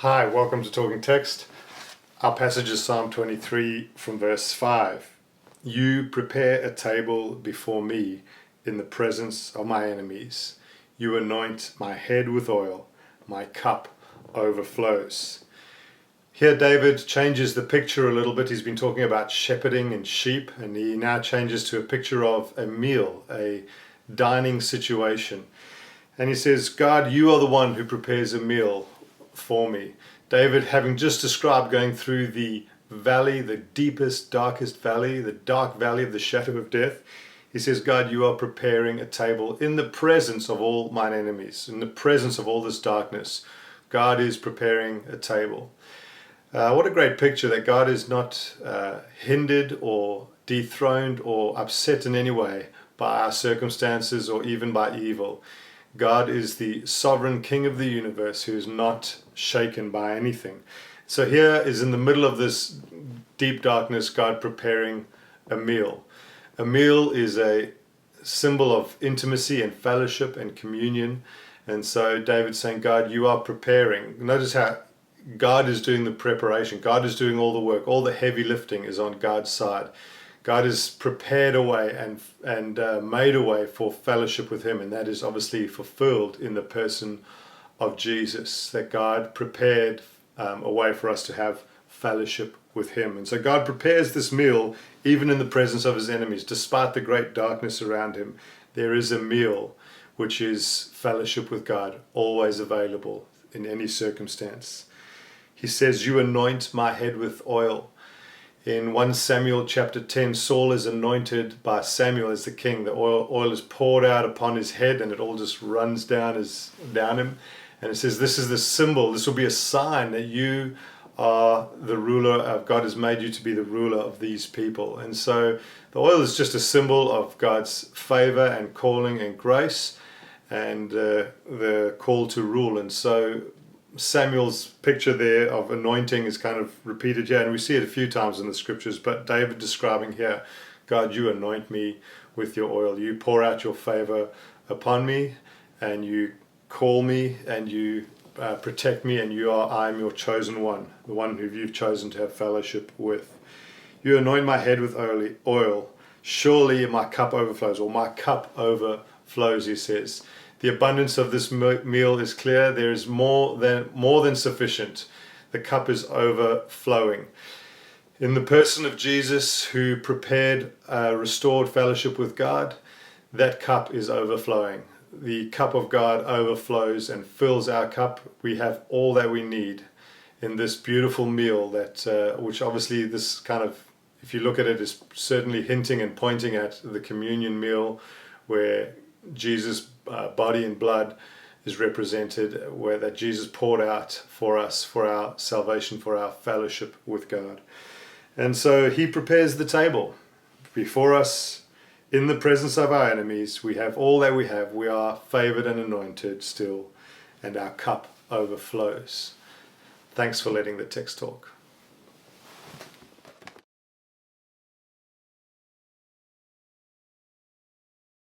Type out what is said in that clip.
Hi, welcome to Talking Text. Our passage is Psalm 23 from verse 5. You prepare a table before me in the presence of my enemies. You anoint my head with oil. My cup overflows. Here David changes the picture a little bit. He's been talking about shepherding and sheep, and he now changes to a picture of a meal, a dining situation. And he says, God, you are the one who prepares a meal for me. David, having just described going through the valley, the deepest, darkest valley, the dark valley of the shadow of death, he says, God, you are preparing a table in the presence of all mine enemies, in the presence of all this darkness. God is preparing a table. What a great picture that God is not hindered or dethroned or upset in any way by our circumstances or even by evil. God is the sovereign King of the universe who is not shaken by anything. So here is in the middle of this deep darkness, God preparing a meal. A meal is a symbol of intimacy and fellowship and communion. And so David's saying, God, you are preparing. Notice how God is doing the preparation. God is doing all the work. All the heavy lifting is on God's side. God has prepared a way and made a way for fellowship with Him, and that is obviously fulfilled in the person of Jesus, that God prepared a way for us to have fellowship with Him. And so God prepares this meal even in the presence of His enemies. Despite the great darkness around Him, there is a meal which is fellowship with God, always available in any circumstance. He says, you anoint my head with oil. In 1 Samuel chapter 10, Saul is anointed by Samuel as the king. The oil is poured out upon his head and it all just runs down him. And it says, this is the symbol, this will be a sign that you are the ruler of God, has made you to be the ruler of these people. And so the oil is just a symbol of God's favor and calling and grace and the call to rule. And so Samuel's picture there of anointing is kind of repeated here, and we see it a few times in the scriptures, but David describing here, God, you anoint me with your oil. You pour out your favor upon me, and you call me, and you protect me, and I am your chosen one, the one who you've chosen to have fellowship with. You anoint my head with oil. Surely my cup overflows, or my cup overflows, he says. The abundance of this meal is clear. There is more than sufficient. The cup is overflowing. In the person of Jesus, who prepared restored fellowship with God, that cup is overflowing. The cup of God overflows and fills our cup. We have all that we need in this beautiful meal that, which obviously this kind of, if you look at it, is certainly hinting and pointing at the communion meal where Jesus' body and blood is represented, where that Jesus poured out for us, for our salvation, for our fellowship with God. And so He prepares the table before us in the presence of our enemies. We have all that we have. We are favored and anointed still, and our cup overflows. Thanks for letting the text talk.